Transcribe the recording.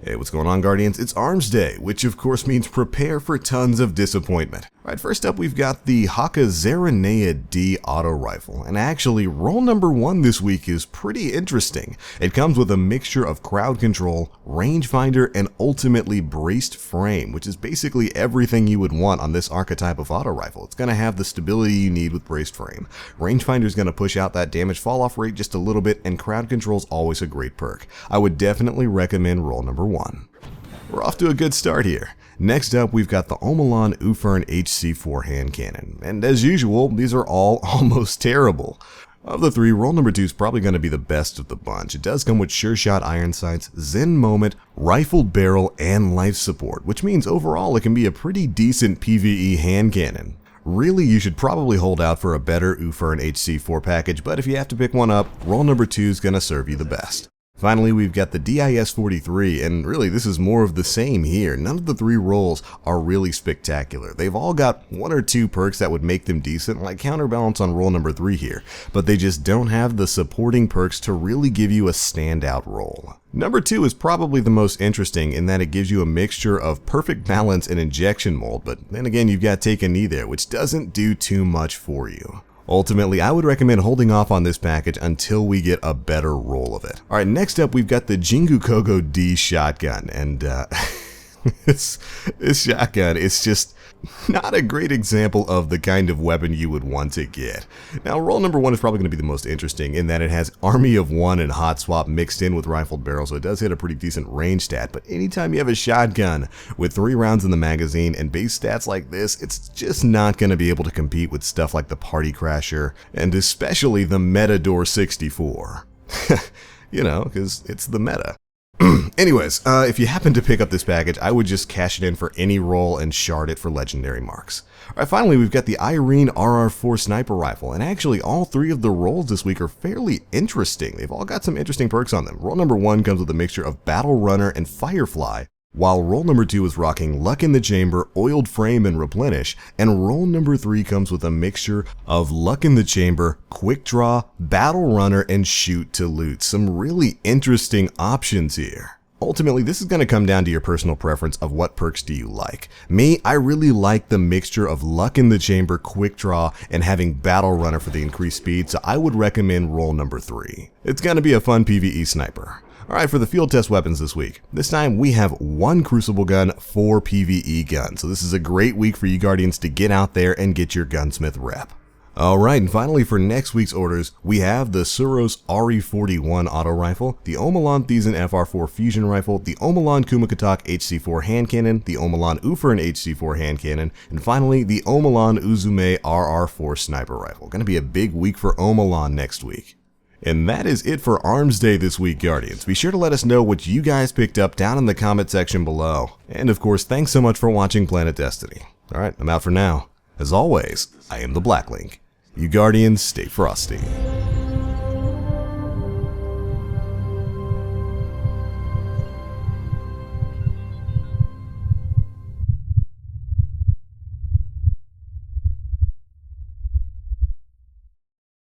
Hey, what's going on, Guardians? It's Armsday, which of course means prepare for tons of disappointment. Alright, first up we've got the Haka Zarin D auto rifle, and actually roll number 1 this week is pretty interesting. It comes with a mixture of crowd control, rangefinder, and ultimately braced frame, which is basically everything you would want on this archetype of auto rifle. It's going to have the stability you need with braced frame. Rangefinder is going to push out that damage fall off rate just a little bit, and crowd control is always a great perk. I would definitely recommend roll number 1. We're off to a good start here. Next up, we've got the omalon HC4 hand cannon, and as usual, these are all almost terrible. Of the 3, roll number 2 is probably going to be the best of the bunch. It does come with sure shot iron sights, Zen moment, rifled barrel, and life support, which means overall it can be a pretty decent PvE hand cannon. Really, you should probably hold out for a better HC4 package, but if you have to pick one up, roll number 2 is going to serve you the best. Finally, we've got the DIS-43, and really this is more of the same here. None of the 3 rolls are really spectacular. They've all got 1 or 2 perks that would make them decent, like counterbalance on roll number 3 here, but they just don't have the supporting perks to really give you a standout roll. Number 2 is probably the most interesting in that it gives you a mixture of perfect balance and injection mold, but then again you've got Take a Knee there, which doesn't do too much for you. Ultimately, I would recommend holding off on this package until we get a better roll of it. Alright, next up we've got the Ginga D shotgun, and this shotgun is just not a great example of the kind of weapon you would want to get. Now, roll number 1 is probably going to be the most interesting in that it has Army of 1 and Hot Swap mixed in with rifled barrel, so it does hit a pretty decent range stat, but anytime you have a shotgun with 3 rounds in the magazine and base stats like this, it's just not going to be able to compete with stuff like the Party Crasher, and especially the Metador 64. You know, because it's the meta. Anyways, if you happen to pick up this package, I would just cash it in for any roll and shard it for legendary marks. Alright, finally we've got the Irene RR4 sniper rifle, and actually all 3 of the rolls this week are fairly interesting. They've all got some interesting perks on them. Roll number 1 comes with a mixture of Battle Runner and Firefly, while roll number 2 is rocking Luck in the Chamber, Oiled Frame, and Replenish, and roll number 3 comes with a mixture of Luck in the Chamber, Quick Draw, Battle Runner, and Shoot to Loot. Some really interesting options here. Ultimately, this is going to come down to your personal preference of what perks do you like. Me, I really like the mixture of Luck in the Chamber, Quick Draw, and having Battle Runner for the increased speed, so I would recommend roll number 3. It's going to be a fun PvE sniper. Alright, for the field test weapons this week, this time we have 1 Crucible gun, 4 PvE guns, so this is a great week for you Guardians to get out there and get your gunsmith rep. Alright, and finally for next week's orders, we have the Suros RE41 auto rifle, the omalon FR4 fusion rifle, the omalon HC4 hand cannon, the omalon HC4 hand cannon, and finally the omalon Uzume RR4 sniper rifle. Gonna be a big week for omalon next week. And that is it for Armsday this week, Guardians. Be sure to let us know what you guys picked up down in the comment section below. And of course, thanks so much for watching Planet Destiny. Alright, I'm out for now. As always, I am the Black Link. You Guardians, stay frosty.